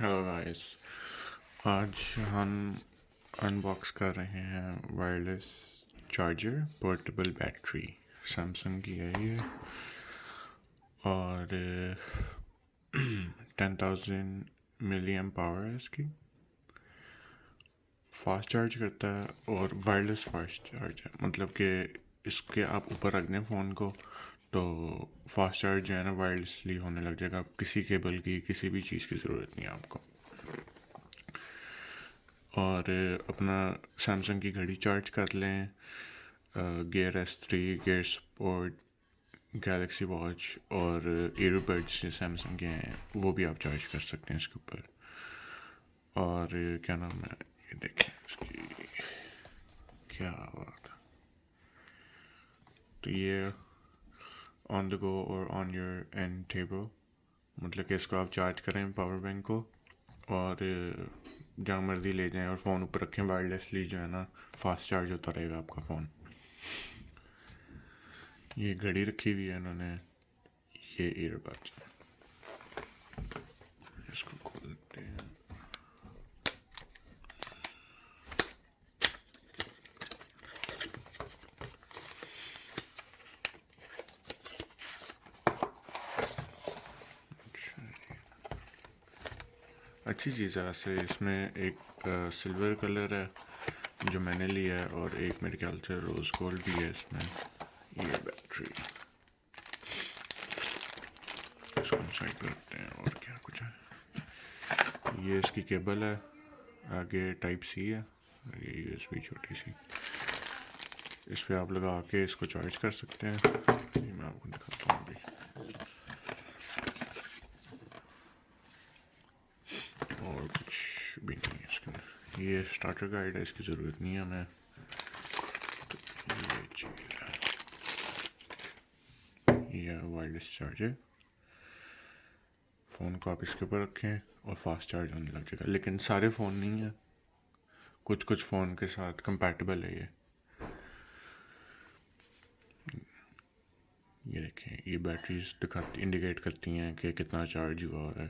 Hello guys, आज हम unbox कर रहे हैं wireless charger portable battery. Samsung की है ये और 10,000 मिली एम पावर है इसकी। फास्ट चार्ज करता है और वायरलेस फास्ट चार्ज है, मतलब कि इसके आप ऊपर रख दें फ़ोन को तो फास्ट चार्ज जो है ना वायरलेसली होने लग जाएगा। किसी केबल की किसी भी चीज़ की ज़रूरत नहीं है आपको। और अपना सैमसंग की घड़ी चार्ज कर लें, gear S3, gear support, Galaxy watch और ईयरबड्स जो सैमसंग के हैं वो भी आप चार्ज कर सकते हैं इसके ऊपर। और क्या नाम है, ये देखें इसकी क्या बात है। तो ये ऑन द गो और ऑन योर एंड टेबल, मतलब कि इसको आप चार्ज करें पावर बैंक को और जहाँ मर्जी ले जाएं और फ़ोन ऊपर रखें। वायरलेसली जो है ना फास्ट चार्ज होता रहेगा आपका फ़ोन। ये घड़ी रखी हुई है इन्होंने, ये ईयरबड्स है। इसको खोलते हैं। अच्छी चीज़ है वैसे। इसमें एक सिल्वर कलर है जो मैंने लिया है और एक मेरे ख्याल से रोज़ गोल्ड भी है इसमें। ये बैटरी इसको साइड करते हैं। और क्या कुछ है, ये इसकी केबल है, आगे टाइप सी है, ये USB छोटी सी। इस पर आप लगा के इसको चार्ज कर सकते हैं। ये मैं आपको दिखाता हूँ अभी। और कुछ भी नहीं है इसके अंदर। ये स्टार्टर गाइड है, इसकी ज़रूरत नहीं है हमें। तो ये चीज़ है, ये वायरलेस चार्जर। फ़ोन को आप इसके ऊपर रखें और फास्ट चार्ज होने लग जाएगा। लेकिन सारे फ़ोन नहीं है, कुछ कुछ फ़ोन के साथ कंपैटिबल है ये देखें, ये बैटरीज दिखाती इंडिकेट करती हैं कि कितना चार्ज हुआ है।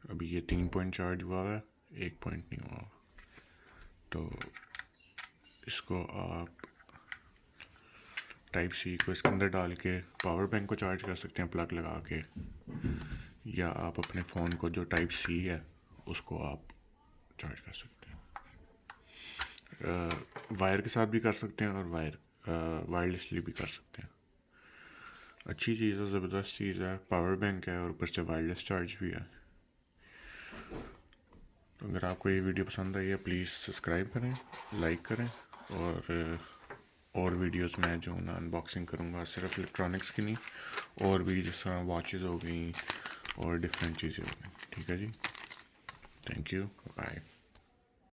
अभी ये 3 पॉइंट चार्ज हुआ है, 1 पॉइंट नहीं हुआ। तो इसको आप टाइप सी को इसके अंदर डाल के पावर बैंक को चार्ज कर सकते हैं प्लग लगा के, या आप अपने फ़ोन को जो टाइप सी है उसको आप चार्ज कर सकते हैं। वायर के साथ भी कर सकते हैं और वायरलेसली भी कर सकते हैं। अच्छी चीज़ है, ज़बरदस्त चीज़ है। पावर बैंक है और ऊपर से वायरलेस चार्ज भी है। तो अगर आपको ये वीडियो पसंद आई है प्लीज़ सब्सक्राइब करें, लाइक करें। और वीडियोस मैं जो ना अनबॉक्सिंग करूँगा सिर्फ इलेक्ट्रॉनिक्स की नहीं, और भी जिस तरह वॉचेज़ हो गई और डिफरेंट चीज़ें हो गई। ठीक है जी, थैंक यू, बाय।